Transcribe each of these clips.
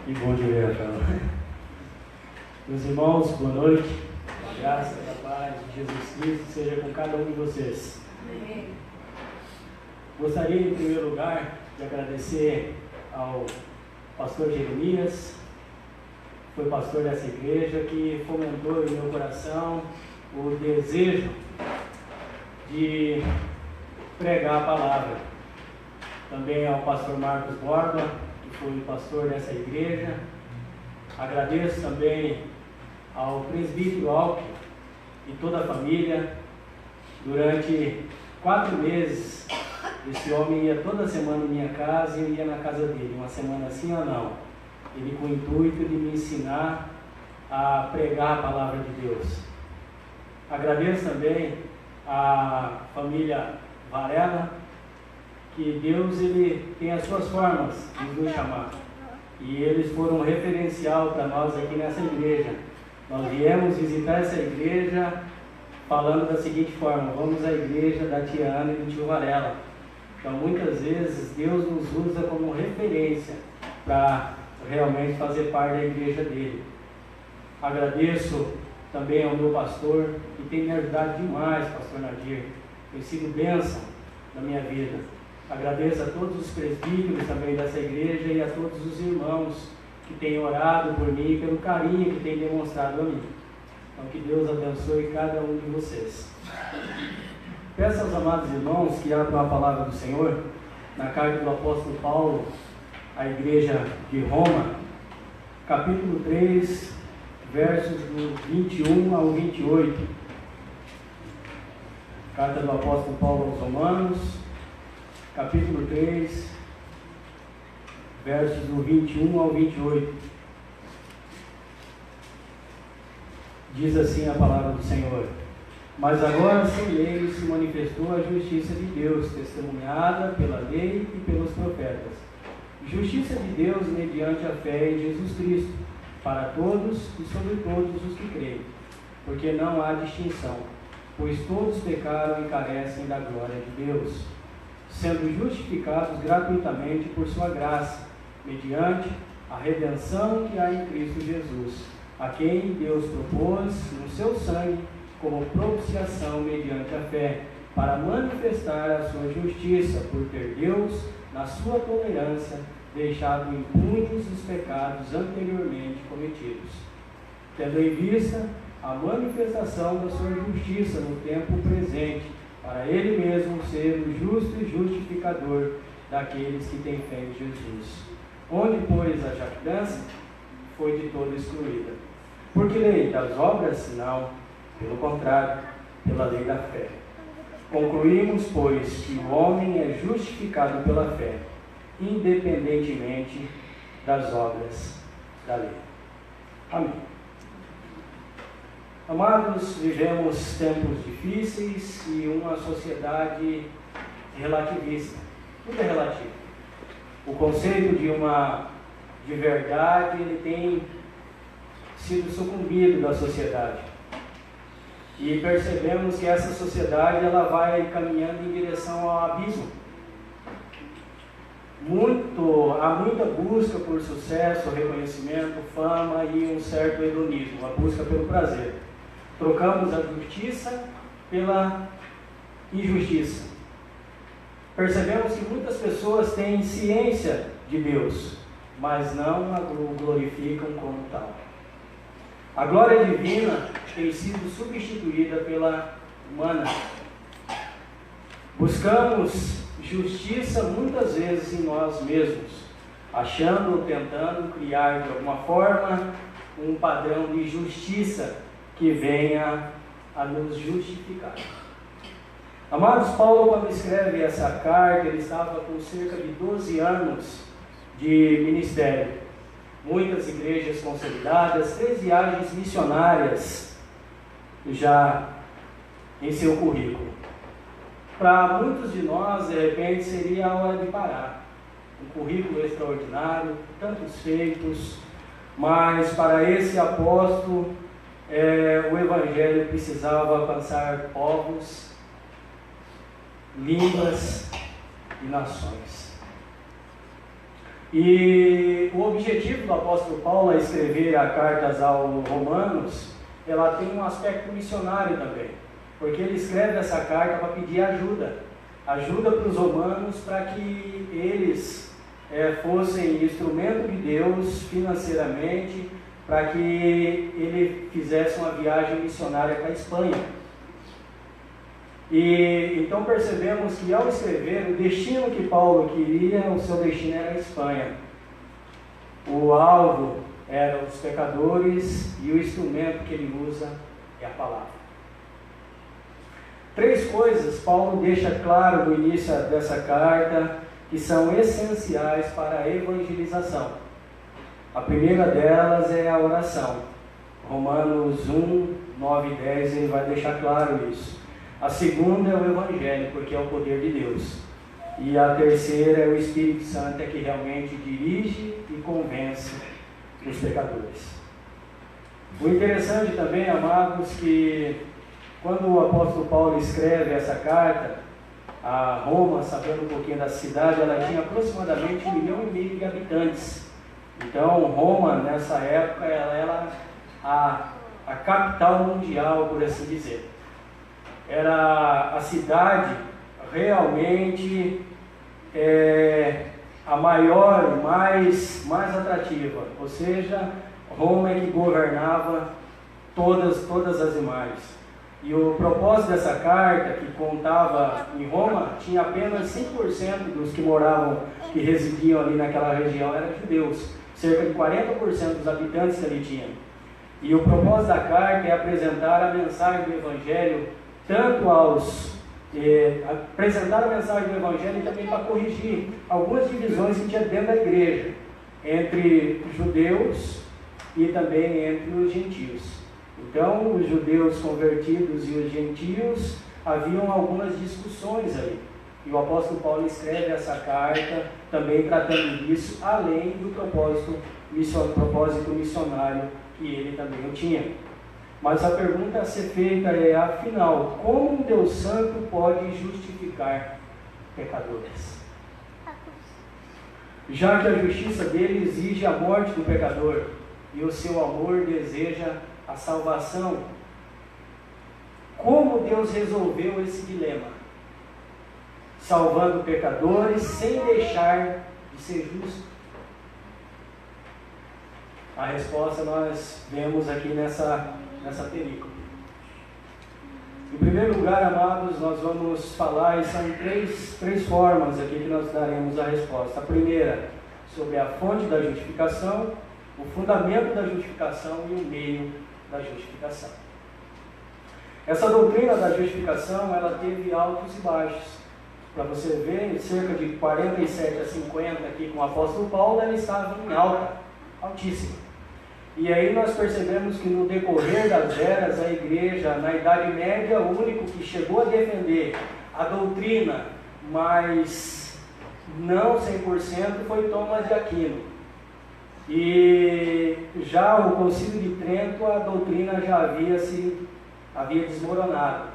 Que bom de ver, Rafael. Meus irmãos, boa noite. A graça e a paz de Jesus Cristo seja com cada um de vocês. Amém. Gostaria, em primeiro lugar, de agradecer ao pastor Jeremias, que foi pastor dessa igreja, que fomentou em meu coração o desejo de pregar a palavra. Também ao pastor Marcos Borba, que foi pastor dessa igreja. Agradeço também ao presbítero Alckmin e toda a família. Durante 4 meses, esse homem ia toda semana em minha casa e eu ia na casa dele, uma semana sim ou não. Ele com o intuito de me ensinar a pregar a palavra de Deus. Agradeço também a família Varela, que Deus ele tem as suas formas de nos chamar. E eles foram um referencial para nós aqui nessa igreja. Nós viemos visitar essa igreja falando da seguinte forma: vamos à igreja da tia Ana e do tio Varela. Então muitas vezes Deus nos usa como referência para realmente fazer parte da igreja dele. Agradeço também ao meu pastor, que tem me ajudado demais, pastor Nadir. Tem sido bênção na minha vida. Agradeço a todos os presbíteros também dessa igreja e a todos os irmãos que têm orado por mim, pelo carinho que têm demonstrado a mim. Então que Deus abençoe cada um de vocês. Peço aos amados irmãos que abram a palavra do Senhor na carta do apóstolo Paulo à igreja de Roma, capítulo 3, versos do 21 ao 28. Carta do apóstolo Paulo aos Romanos, capítulo 3, versos do 21 ao 28. Diz assim a palavra do Senhor: mas agora sem lei se manifestou a justiça de Deus, testemunhada pela lei e pelos profetas. Justiça de Deus mediante a fé em Jesus Cristo, para todos e sobre todos os que creem, porque não há distinção, pois todos pecaram e carecem da glória de Deus, sendo justificados gratuitamente por sua graça, mediante a redenção que há em Cristo Jesus, a quem Deus propôs no seu sangue como propiciação mediante a fé, para manifestar a sua justiça, por ter Deus, na sua tolerância, deixado impunes os pecados anteriormente cometidos, tendo em vista a manifestação da sua justiça no tempo presente, para Ele mesmo ser o justo e justificador daqueles que têm fé em Jesus. Onde, pois, a jactância foi de toda excluída. Por que lei das obras? Não, pelo contrário, pela lei da fé. Concluímos, pois, que o homem é justificado pela fé, independentemente das obras da lei. Amém. Amados, vivemos tempos difíceis e uma sociedade relativista. Tudo é relativo. O conceito de verdade ele tem sido sucumbido da sociedade. E percebemos que essa sociedade ela vai caminhando em direção ao abismo. Há muita busca por sucesso, reconhecimento, fama e um certo hedonismo, a busca pelo prazer. Trocamos a justiça pela injustiça. Percebemos que muitas pessoas têm ciência de Deus, mas não o glorificam como tal. A glória divina tem sido substituída pela humana. Buscamos justiça muitas vezes em nós mesmos, achando ou tentando criar de alguma forma um padrão de justiça que venha a nos justificar. Amados, Paulo, quando escreve essa carta, ele estava com cerca de 12 anos de ministério. Muitas igrejas consolidadas, 3 viagens missionárias já em seu currículo. Para muitos de nós, de repente, seria a hora de parar. Um currículo extraordinário, tantos feitos, mas para esse apóstolo, o Evangelho precisava alcançar povos, línguas e nações. E o objetivo do apóstolo Paulo a escrever as cartas aos Romanos, ela tem um aspecto missionário também, porque ele escreve essa carta para pedir ajuda para os romanos, para que eles fossem instrumento de Deus financeiramente, para que ele fizesse uma viagem missionária para a Espanha. E então percebemos que ao escrever, o destino que Paulo queria, o seu destino era a Espanha. O alvo eram os pecadores e o instrumento que ele usa é a palavra. 3 coisas Paulo deixa claro no início dessa carta que são essenciais para a evangelização. A primeira delas é a oração. Romanos 1, 9 e 10 ele vai deixar claro isso. A segunda é o Evangelho, porque é o poder de Deus. E a terceira é o Espírito Santo, que realmente dirige e convence os pecadores. O interessante também, amados, que quando o apóstolo Paulo escreve essa carta a Roma, sabendo um pouquinho da cidade, ela tinha aproximadamente 1,5 milhão de habitantes. Então, Roma, nessa época, ela era a capital mundial, por assim dizer. Era a cidade realmente a maior, mais atrativa, ou seja, Roma é que governava todas as demais. E o propósito dessa carta, que contava em Roma, tinha apenas 5% dos que moravam, que residiam ali naquela região, eram judeus, cerca de 40% dos habitantes que ali tinham. E o propósito da carta é apresentar a mensagem do Evangelho tanto apresentar a mensagem do Evangelho e também para corrigir algumas divisões que tinha dentro da igreja, entre judeus e também entre os gentios. Então, os judeus convertidos e os gentios, haviam algumas discussões ali. E o apóstolo Paulo escreve essa carta também tratando disso, além do propósito missionário que ele também tinha. Mas a pergunta a ser feita é, afinal, como um Deus Santo pode justificar pecadores? Já que a justiça dele exige a morte do pecador e o seu amor deseja a salvação, como Deus resolveu esse dilema? Salvando pecadores sem deixar de ser justo? A resposta nós vemos aqui nessa película. Em primeiro lugar, amados, nós vamos falar, e são três formas aqui que nós daremos a resposta. A primeira, sobre a fonte da justificação, o fundamento da justificação e o meio da justificação. Essa doutrina da justificação, ela teve altos e baixos. Para você ver, cerca de 47 a 50 aqui com o apóstolo Paulo, ela estava em alta, altíssima. E aí nós percebemos que no decorrer das eras, a igreja, na Idade Média, o único que chegou a defender a doutrina, mas não 100%, foi Tomás de Aquino. E já o Concílio de Trento, a doutrina já havia desmoronado,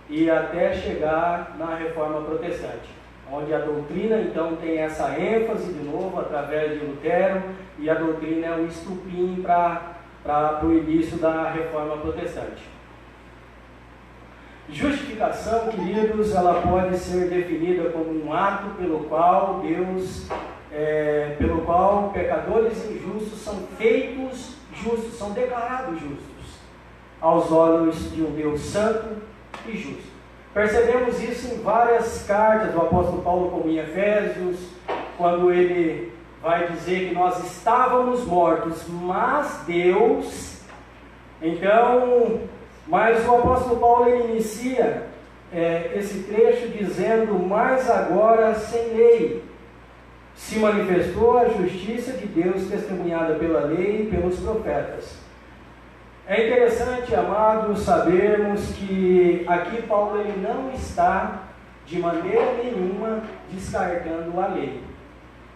e até chegar na Reforma Protestante, onde a doutrina então tem essa ênfase de novo através de Lutero, e a doutrina é um estupim para o início da Reforma Protestante. Justificação, queridos, ela pode ser definida como um ato pelo qual pecadores injustos são feitos justos, são declarados justos aos olhos de um Deus santo e justo. Percebemos isso em várias cartas do apóstolo Paulo, como em Efésios, quando ele vai dizer que nós estávamos mortos, mas Deus... Mas o apóstolo Paulo ele inicia esse trecho dizendo: mas agora sem lei se manifestou a justiça de Deus testemunhada pela lei e pelos profetas. É interessante, amados, sabermos que aqui Paulo ele não está de maneira nenhuma descartando a lei,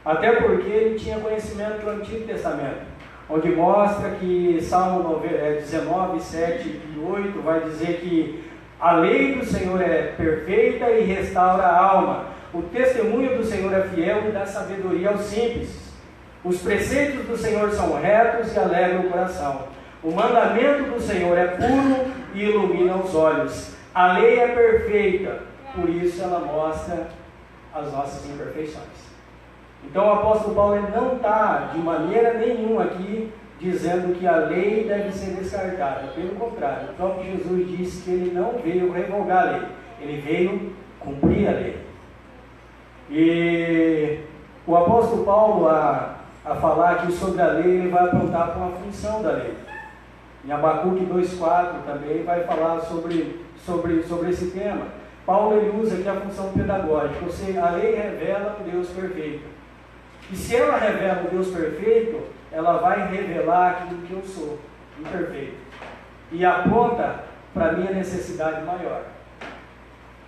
até porque ele tinha conhecimento do Antigo Testamento, onde mostra que Salmo 19, 7 e 8 vai dizer que a lei do Senhor é perfeita e restaura a alma, o testemunho do Senhor é fiel e dá sabedoria aos simples. Os preceitos do Senhor são retos e alegram o coração. O mandamento do Senhor é puro e ilumina os olhos. A lei é perfeita, por isso ela mostra as nossas imperfeições. Então o apóstolo Paulo ele não está de maneira nenhuma aqui dizendo que a lei deve ser descartada. Pelo contrário, o próprio Jesus disse que ele não veio revogar a lei, ele veio cumprir a lei. E o apóstolo Paulo, a falar aqui sobre a lei, ele vai apontar para uma função da lei. Em Abacuque 2,4 também vai falar sobre esse tema. Paulo ele usa aqui a função pedagógica, ou seja, a lei revela um Deus perfeito. E se ela revela um Deus perfeito, ela vai revelar aquilo que eu sou, imperfeito. E aponta para a minha necessidade maior.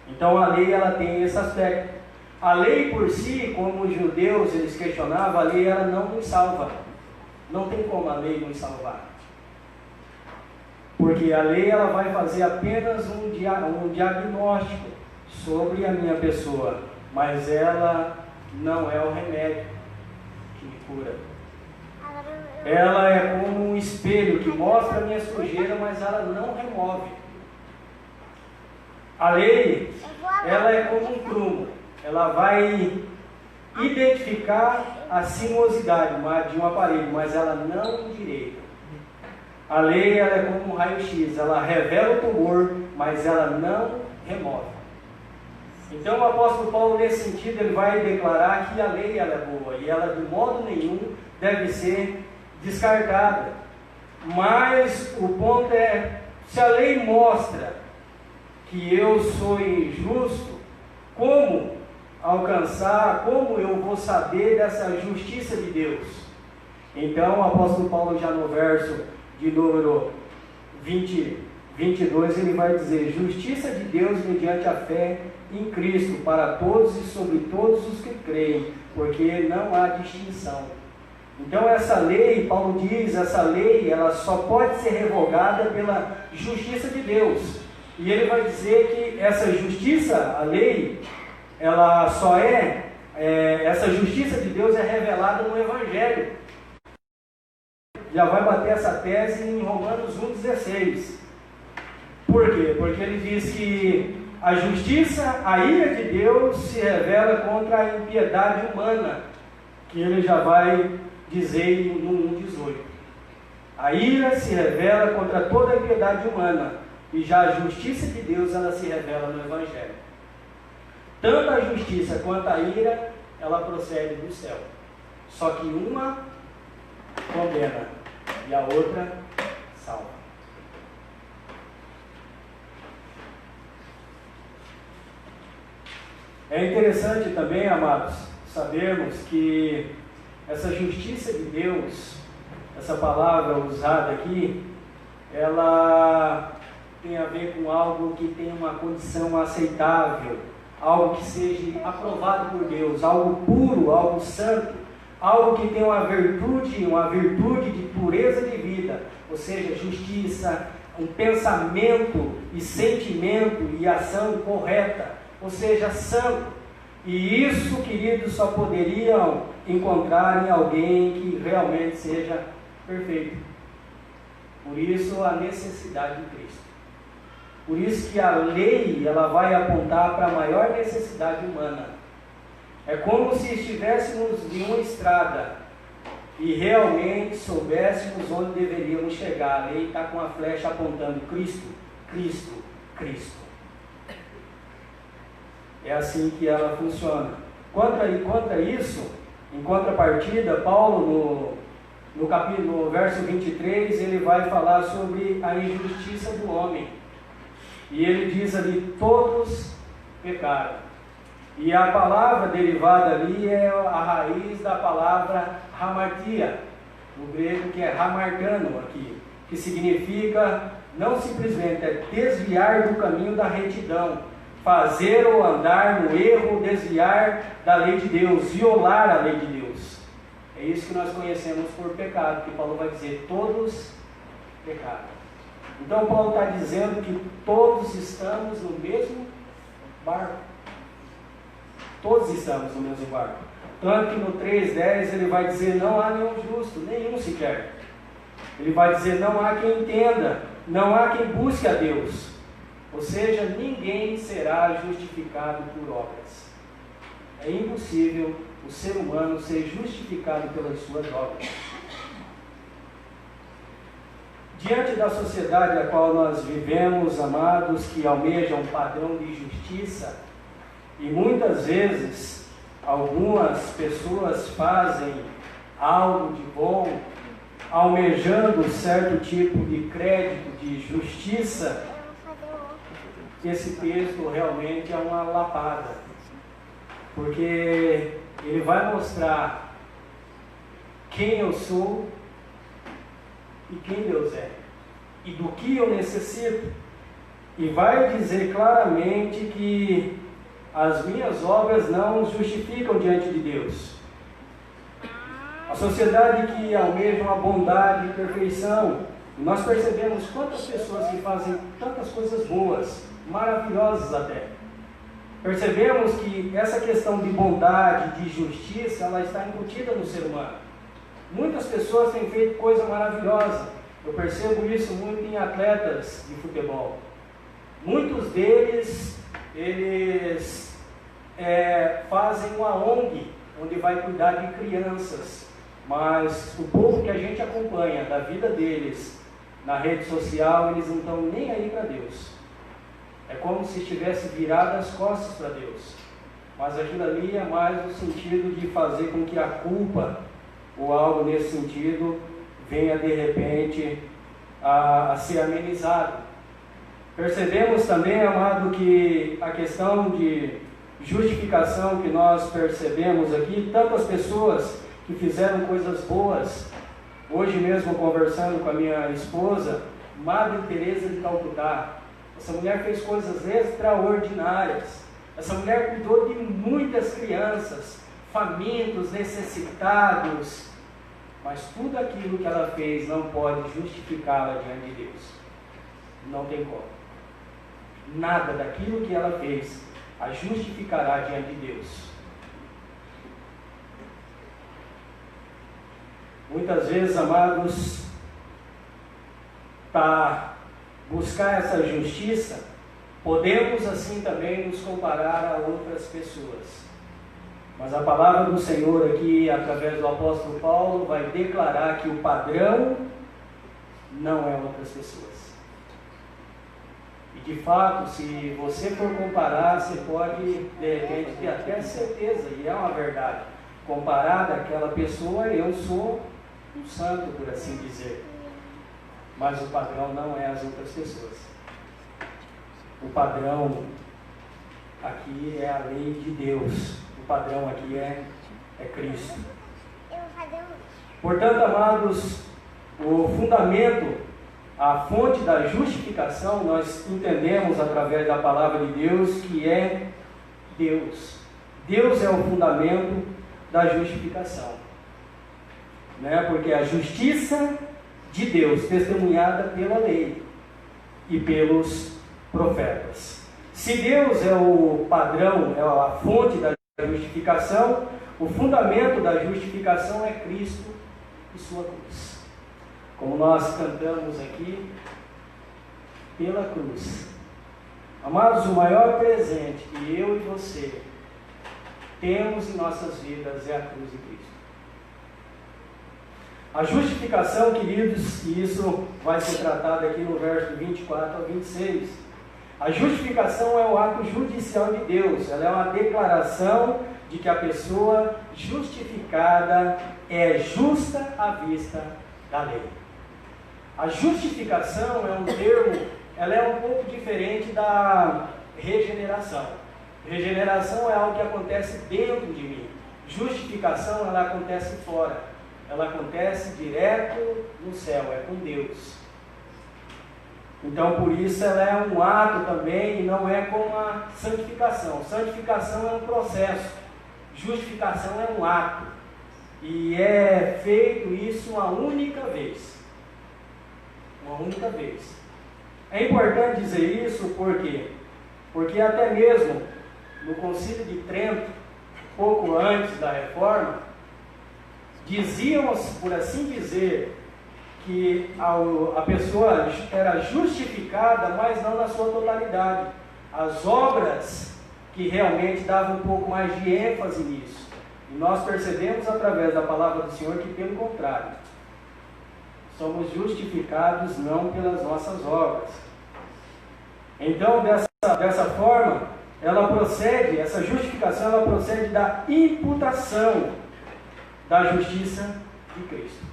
Então a lei ela tem esse aspecto. A lei por si, como os judeus eles questionavam, a lei ela não nos salva. Não tem como a lei nos salvar. Porque a lei ela vai fazer apenas um diagnóstico sobre a minha pessoa, mas ela não é o remédio que me cura. Ela é como um espelho que mostra a minha sujeira, mas ela não remove. A lei, ela é como um prumo. Ela vai identificar a sinuosidade de um aparelho, mas ela não endireita. A lei ela é como um raio-x, ela revela o tumor, mas ela não remove. Então o apóstolo Paulo, nesse sentido, ele vai declarar que a lei ela é boa e ela de modo nenhum deve ser descartada. Mas o ponto é, se a lei mostra que eu sou injusto, como alcançar, como eu vou saber dessa justiça de Deus? Então o apóstolo Paulo já no verso de número 22, ele vai dizer: justiça de Deus mediante a fé em Cristo, para todos e sobre todos os que creem, porque não há distinção. Então essa lei, Paulo diz, essa lei, ela só pode ser revogada pela justiça de Deus. E ele vai dizer que essa justiça, a lei, ela só essa justiça de Deus é revelada no Evangelho. Já vai bater essa tese em Romanos 1,16. Por quê? Porque ele diz que a justiça, a ira de Deus se revela contra a impiedade humana, que ele já vai dizer no 1,18. A ira se revela contra toda a impiedade humana, e já a justiça de Deus ela se revela no Evangelho. Tanto a justiça quanto a ira, ela procede do céu. Só que uma condena e a outra salva. É interessante também, amados, sabermos que essa justiça de Deus, essa palavra usada aqui, ela tem a ver com algo que tem uma condição aceitável, algo que seja aprovado por Deus, algo puro, algo santo, algo que tem uma virtude de pureza de vida, ou seja, justiça, um pensamento e sentimento e ação correta, ou seja, santo. E isso, queridos, só poderiam encontrar em alguém que realmente seja perfeito. Por isso a necessidade de Cristo. Por isso que a lei ela vai apontar para a maior necessidade humana. É como se estivéssemos em uma estrada e realmente soubéssemos onde deveríamos chegar. A lei está com a flecha apontando Cristo, Cristo, Cristo. É assim que ela funciona. Quanto a isso, em contrapartida, Paulo no verso 23, ele vai falar sobre a injustiça do homem. E ele diz ali: todos pecaram. E a palavra derivada ali é a raiz da palavra hamartia, no grego, que é hamartano aqui, que significa não simplesmente desviar do caminho da retidão, fazer ou andar no erro, desviar da lei de Deus, violar a lei de Deus. É isso que nós conhecemos por pecado, que Paulo vai dizer: todos pecaram. Então Paulo está dizendo que todos estamos no mesmo barco. Todos estamos no mesmo barco. Tanto que no 3:10 ele vai dizer: não há nenhum justo, nenhum sequer. Ele vai dizer: não há quem entenda, não há quem busque a Deus. Ou seja, ninguém será justificado por obras. É impossível o ser humano ser justificado pelas suas obras. Diante da sociedade a qual nós vivemos, amados, que almeja um padrão de justiça, e muitas vezes algumas pessoas fazem algo de bom, almejando certo tipo de crédito, de justiça, esse texto realmente é uma lapada, porque ele vai mostrar quem eu sou e quem Deus é, e do que eu necessito, e vai dizer claramente que as minhas obras não justificam diante de Deus. A sociedade que almeja uma bondade e perfeição, nós percebemos quantas pessoas que fazem tantas coisas boas, maravilhosas até. Percebemos que essa questão de bondade, de justiça, ela está incutida no ser humano. Muitas pessoas têm feito coisa maravilhosa. Eu percebo isso muito em atletas de futebol. Muitos deles, eles fazem uma ONG, onde vai cuidar de crianças. Mas o povo que a gente acompanha, da vida deles, na rede social, eles não estão nem aí para Deus. É como se estivesse virado as costas para Deus. Mas aquilo ali é mais no sentido de fazer com que a culpa, ou algo nesse sentido, venha de repente a ser amenizado. Percebemos também, amado, que a questão de justificação que nós percebemos aqui, tantas pessoas que fizeram coisas boas. Hoje mesmo, conversando com a minha esposa, Madre Teresa de Calcutá, essa mulher fez coisas extraordinárias. Essa mulher cuidou de muitas crianças, famintos, necessitados, mas tudo aquilo que ela fez não pode justificá-la diante de Deus. Não tem como. Nada daquilo que ela fez a justificará diante de Deus. Muitas vezes, amados, para buscar essa justiça, podemos assim também nos comparar a outras pessoas. Mas a palavra do Senhor aqui, através do apóstolo Paulo, vai declarar que o padrão não é outras pessoas. E de fato, se você for comparar, você pode, de repente, ter até certeza, e é uma verdade, comparar daquela pessoa, eu sou um santo, por assim dizer. Mas o padrão não é as outras pessoas. O padrão aqui é a lei de Deus. O padrão aqui é Cristo. Portanto, amados, o fundamento, a fonte da justificação, nós entendemos através da palavra de Deus que é Deus. Deus é o fundamento da justificação. Porque a justiça de Deus, testemunhada pela lei e pelos profetas. Se Deus é o padrão, é a fonte da justificação, o fundamento da justificação é Cristo e sua cruz. Como nós cantamos aqui, pela cruz. Amados, o maior presente que eu e você temos em nossas vidas é a cruz de Cristo. A justificação, queridos, e isso vai ser tratado aqui no verso 24 ao 26. A justificação é o ato judicial de Deus. Ela é uma declaração de que a pessoa justificada é justa à vista da lei. A justificação é um termo, ela é um pouco diferente da regeneração. Regeneração é algo que acontece dentro de mim. Justificação, ela acontece fora. Ela acontece direto no céu, é com Deus. Então, por isso, ela é um ato também e não é como a santificação. Santificação é um processo, justificação é um ato. E é feito isso uma única vez. Uma única vez. É importante dizer isso por quê? Porque até mesmo no Concílio de Trento, pouco antes da reforma, dizíamos, por assim dizer, que a pessoa era justificada, mas não na sua totalidade. As obras que realmente davam um pouco mais de ênfase nisso. E nós percebemos através da palavra do Senhor que, pelo contrário, somos justificados não pelas nossas obras. Então, dessa forma, essa justificação, ela procede da imputação da justiça de Cristo.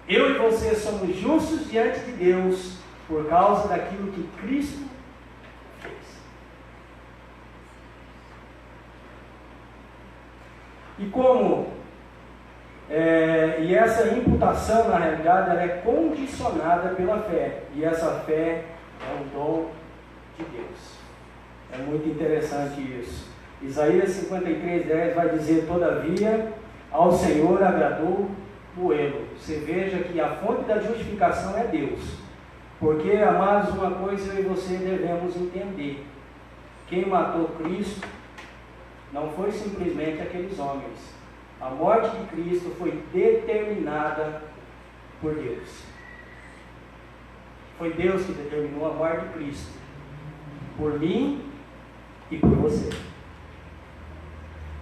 Eu e você somos justos diante de Deus por causa daquilo que Cristo fez. E essa imputação, na realidade, ela é condicionada pela fé. E essa fé é um dom de Deus. É muito interessante isso. Isaías 53:10 vai dizer: todavia, ao Senhor agradou moê-lo. Você veja que a fonte da justificação é Deus. Porque, amados, uma coisa eu e você devemos entender: quem matou Cristo não foi simplesmente aqueles homens. A morte de Cristo foi determinada por Deus. Foi Deus que determinou a morte de Cristo, por mim e por você.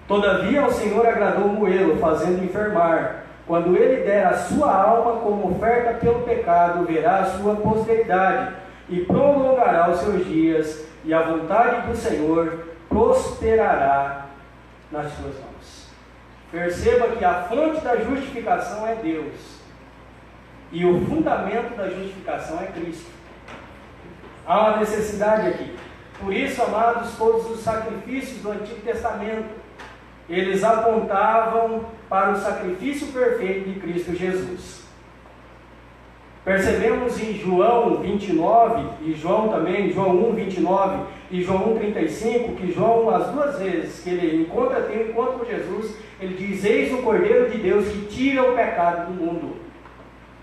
Todavia o Senhor agradou moê-lo, fazendo enfermar. Quando ele der a sua alma como oferta pelo pecado, verá a sua posteridade e prolongará os seus dias, e a vontade do Senhor prosperará nas suas mãos. Perceba que a fonte da justificação é Deus, e o fundamento da justificação é Cristo. Há uma necessidade aqui. Por isso, amados, todos os sacrifícios do Antigo Testamento, eles apontavam para o sacrifício perfeito de Cristo Jesus. Percebemos em João 29, e João 1, 29 e João 1, 35, que João, as duas vezes que ele tem um encontro com Jesus, ele diz: eis o Cordeiro de Deus que tira o pecado do mundo.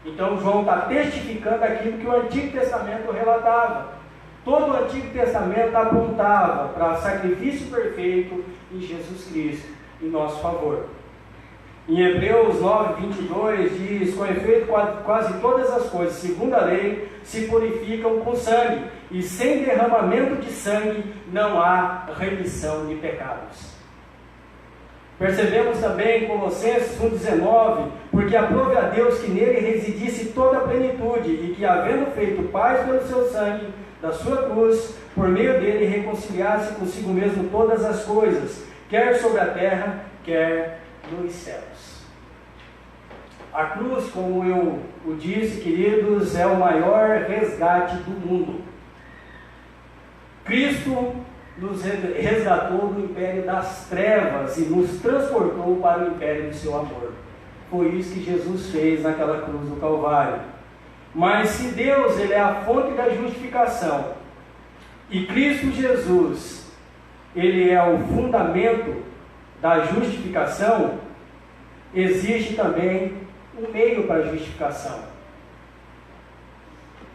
Então João está testificando aquilo que o Antigo Testamento relatava. Todo o Antigo Testamento apontava para o sacrifício perfeito em Jesus Cristo, em nosso favor. Em Hebreus 9, 22 diz: com efeito, quase todas as coisas, segundo a lei, se purificam com sangue, e sem derramamento de sangue não há remissão de pecados. Percebemos também em Colossenses 1,19: porque aprove a Deus que nele residisse toda a plenitude, e que, havendo feito paz pelo seu sangue, da sua cruz, por meio dele reconciliasse consigo mesmo todas as coisas, quer sobre a terra, quer nos céus. A cruz, como eu o disse, queridos, é o maior resgate do mundo. Cristo nos resgatou do império das trevas e nos transportou para o império do seu amor. Foi isso que Jesus fez naquela cruz do Calvário. Mas se Deus, ele é a fonte da justificação, e Cristo Jesus, ele é o fundamento da justificação, existe também um meio para a justificação.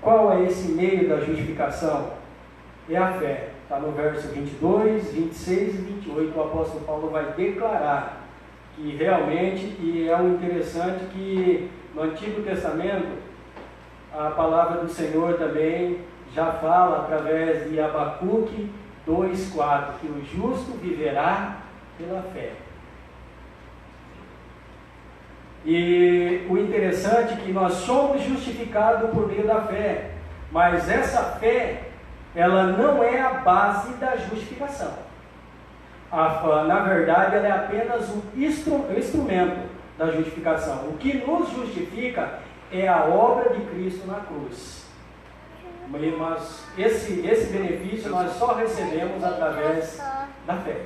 Qual é esse meio da justificação? É a fé. Está no verso 22, 26 e 28, o apóstolo Paulo vai declarar que realmente, e é um interessante que no Antigo Testamento, a palavra do Senhor também já fala através de Abacuque 2,4, que o justo viverá pela fé. E o interessante é que nós somos justificados por meio da fé, mas essa fé, ela não é a base da justificação. Na verdade, ela é apenas o instrumento da justificação. O que nos justifica é a obra de Cristo na cruz. Mas esse benefício nós só recebemos através da fé.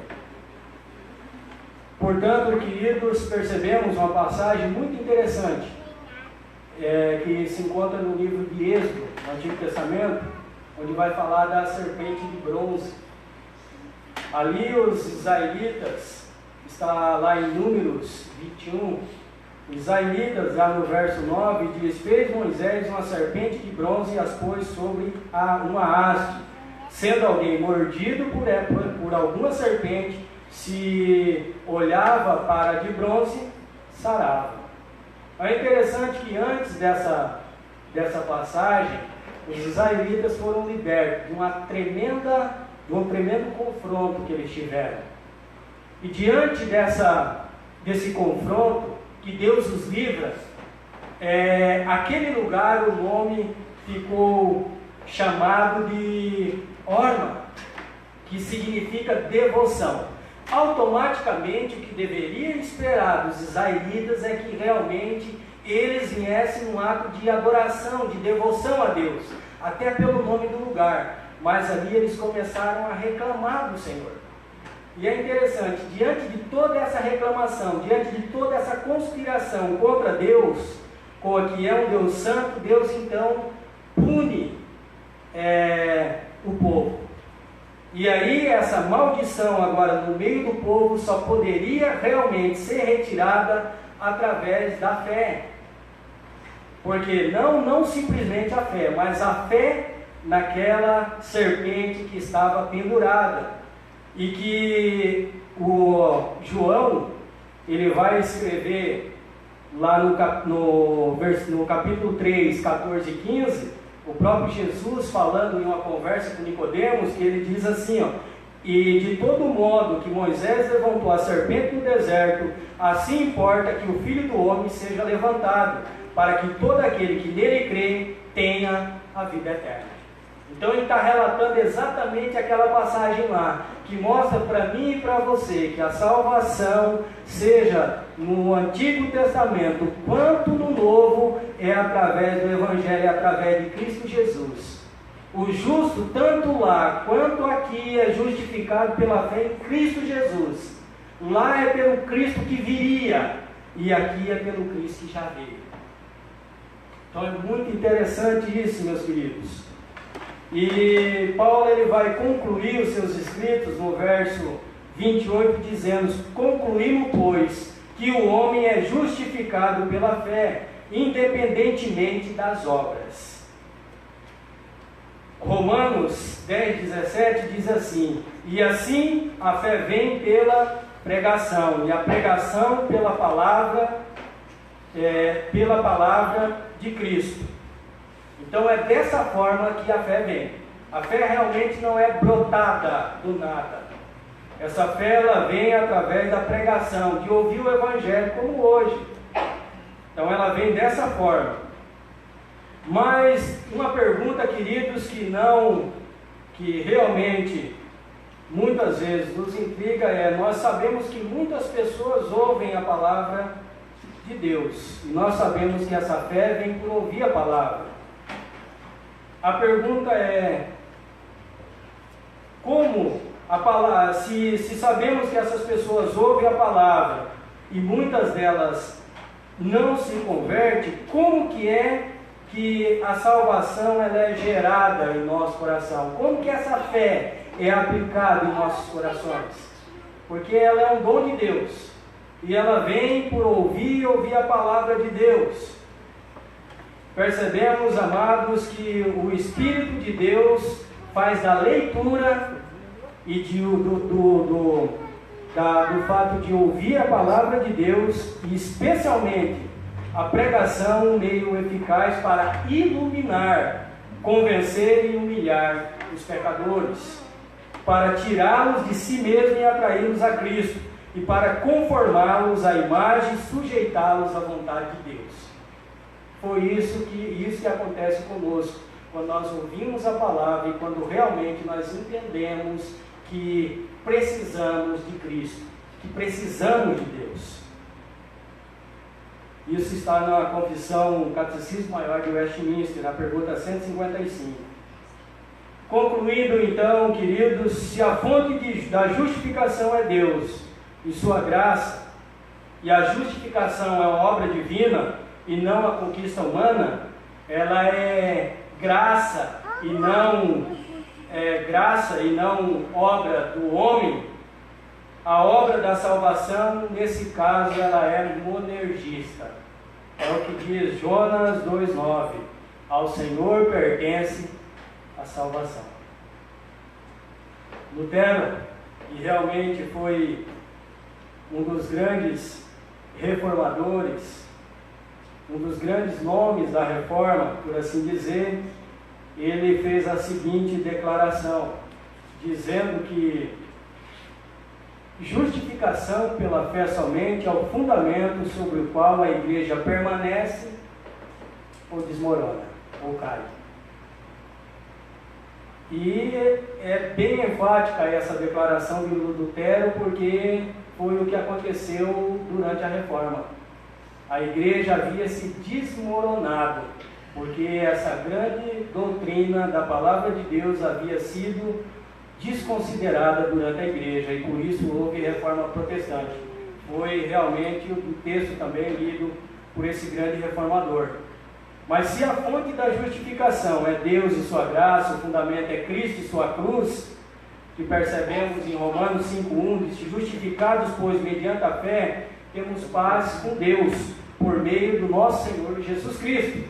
Portanto, queridos, percebemos uma passagem muito interessante, que se encontra no livro de Êxodo, no Antigo Testamento, onde vai falar da serpente de bronze. Ali os israelitas, está lá em Números 21, os israelitas, lá no verso 9, diz: fez Moisés uma serpente de bronze e as pôs sobre uma haste. Sendo alguém mordido por alguma serpente, se olhava para a de bronze, sarava. É interessante que antes dessa passagem, os israelitas foram libertos de um tremendo confronto que eles tiveram. E diante desse confronto, que Deus os livra, aquele lugar, o nome ficou chamado de Orma, que significa devoção. Automaticamente, o que deveria esperar dos israelitas é que realmente eles viessem num ato de adoração, de devoção a Deus, até pelo nome do lugar. Mas ali eles começaram a reclamar do Senhor. E é interessante, diante de toda essa reclamação, diante de toda essa conspiração contra Deus, que é um Deus santo, Deus então pune o povo. E aí essa maldição agora no meio do povo só poderia realmente ser retirada através da fé. Porque não simplesmente a fé, mas a fé naquela serpente que estava pendurada. E que o João, ele vai escrever lá no capítulo 3, 14 e 15, o próprio Jesus falando em uma conversa com Nicodemos, que ele diz assim, e de todo modo que Moisés levantou a serpente no deserto, assim importa que o Filho do Homem seja levantado, para que todo aquele que nele crê tenha a vida eterna. Então ele está relatando exatamente aquela passagem lá, que mostra para mim e para você que a salvação, seja no Antigo Testamento quanto no Novo, é através do Evangelho, é através de Cristo Jesus. O justo, tanto lá quanto aqui, é justificado pela fé em Cristo Jesus. Lá é pelo Cristo que viria, e aqui é pelo Cristo que já veio. Então é muito interessante isso, meus queridos. E Paulo ele vai concluir os seus escritos no verso 28, dizendo: concluímos, pois, que o homem é justificado pela fé, independentemente das obras. Romanos 10, 17 diz assim: e assim a fé vem pela pregação, e a pregação pela palavra de Cristo. Então é dessa forma que a fé vem. A fé realmente não é brotada do nada. Essa fé ela vem através da pregação, de ouvir o Evangelho como hoje. Então ela vem dessa forma. Mas uma pergunta, queridos, que realmente muitas vezes nos intriga nós sabemos que muitas pessoas ouvem a palavra de Deus. E nós sabemos que essa fé vem por ouvir a palavra. A pergunta é: como a palavra, se sabemos que essas pessoas ouvem a palavra e muitas delas não se convertem, como que é que a salvação ela é gerada em nosso coração? Como que essa fé é aplicada em nossos corações? Porque ela é um dom de Deus e ela vem por ouvir a palavra de Deus. Percebemos, amados, que o Espírito de Deus faz da leitura e do fato de ouvir a palavra de Deus, e especialmente a pregação, um meio eficaz para iluminar, convencer e humilhar os pecadores, para tirá-los de si mesmo e atraí-los a Cristo, e para conformá-los à imagem e sujeitá-los à vontade de Deus. Foi isso que acontece conosco, quando nós ouvimos a palavra e quando realmente nós entendemos que precisamos de Cristo, que precisamos de Deus. Isso está na Confissão Catecismo Maior de Westminster, na pergunta 155. Concluindo então, queridos, se a fonte da justificação é Deus e sua graça, e a justificação é uma obra divina, e não a conquista humana, ela é graça e não obra do homem. A obra da salvação, nesse caso, ela é monergista. É o que diz Jonas 2,9: ao Senhor pertence a salvação. Lutero, e realmente foi um dos grandes reformadores, um dos grandes nomes da reforma, por assim dizer, ele fez a seguinte declaração, dizendo que justificação pela fé somente é o fundamento sobre o qual a igreja permanece ou desmorona, ou cai. E é bem enfática essa declaração de Lutero, porque foi o que aconteceu durante a reforma. A igreja havia se desmoronado, porque essa grande doutrina da palavra de Deus havia sido desconsiderada durante a igreja, e por isso houve reforma protestante. Foi realmente o texto também lido por esse grande reformador. Mas se a fonte da justificação é Deus e sua graça, o fundamento é Cristo e sua cruz, que percebemos em Romanos 5,1, diz: justificados, pois, mediante a fé, temos paz com Deus, por meio do nosso Senhor Jesus Cristo.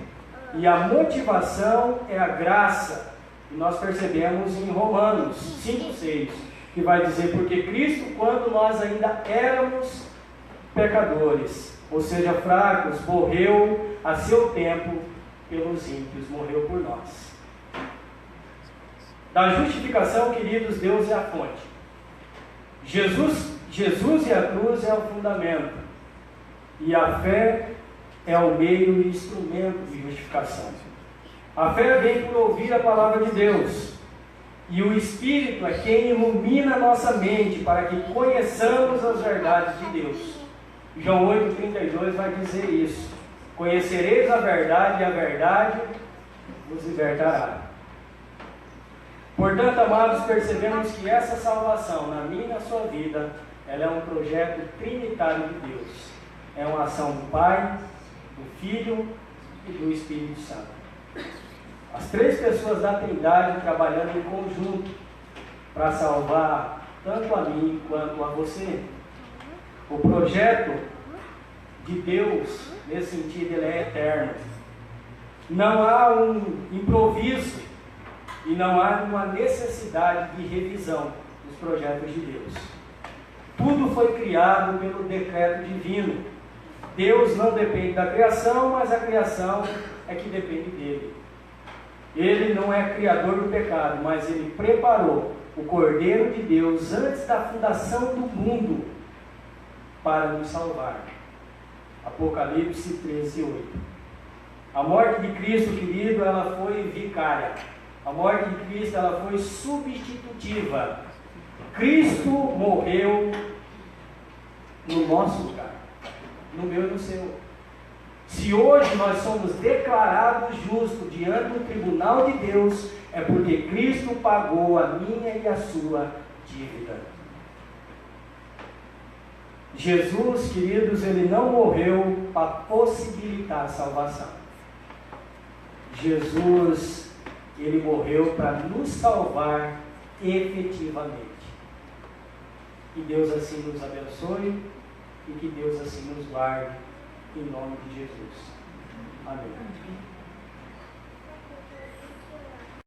E a motivação é a graça, e nós percebemos em Romanos 5,6, que vai dizer: porque Cristo, quando nós ainda éramos pecadores, ou seja, fracos, morreu a seu tempo pelos ímpios, morreu por nós. Da justificação, queridos, Deus é a fonte. Jesus e a cruz é o fundamento. E a fé é o meio e instrumento de justificação. A fé vem por ouvir a palavra de Deus. E o Espírito é quem ilumina a nossa mente para que conheçamos as verdades de Deus. João 8,32 vai dizer isso: conhecereis a verdade, e a verdade vos libertará. Portanto, amados, percebemos que essa salvação, na minha e na sua vida, ela é um projeto trinitário de Deus. É uma ação do Pai, do Filho e do Espírito Santo. As três pessoas da Trindade trabalhando em conjunto para salvar tanto a mim quanto a você. O projeto de Deus, nesse sentido, ele é eterno. Não há um improviso e não há uma necessidade de revisão dos projetos de Deus. Tudo foi criado pelo decreto divino. Deus não depende da criação, mas a criação é que depende dele. Ele não é criador do pecado, mas ele preparou o Cordeiro de Deus antes da fundação do mundo para nos salvar. Apocalipse 13:8. A morte de Cristo, querido, ela foi vicária. A morte de Cristo, ela foi substitutiva. Cristo morreu no nosso lugar, no meu e no seu. Se hoje nós somos declarados justos diante do tribunal de Deus, é porque Cristo pagou a minha e a sua dívida. Jesus, queridos, ele não morreu para possibilitar a salvação. Jesus, ele morreu para nos salvar efetivamente. Que Deus assim nos abençoe e que Deus assim nos guarde, em nome de Jesus. Amém.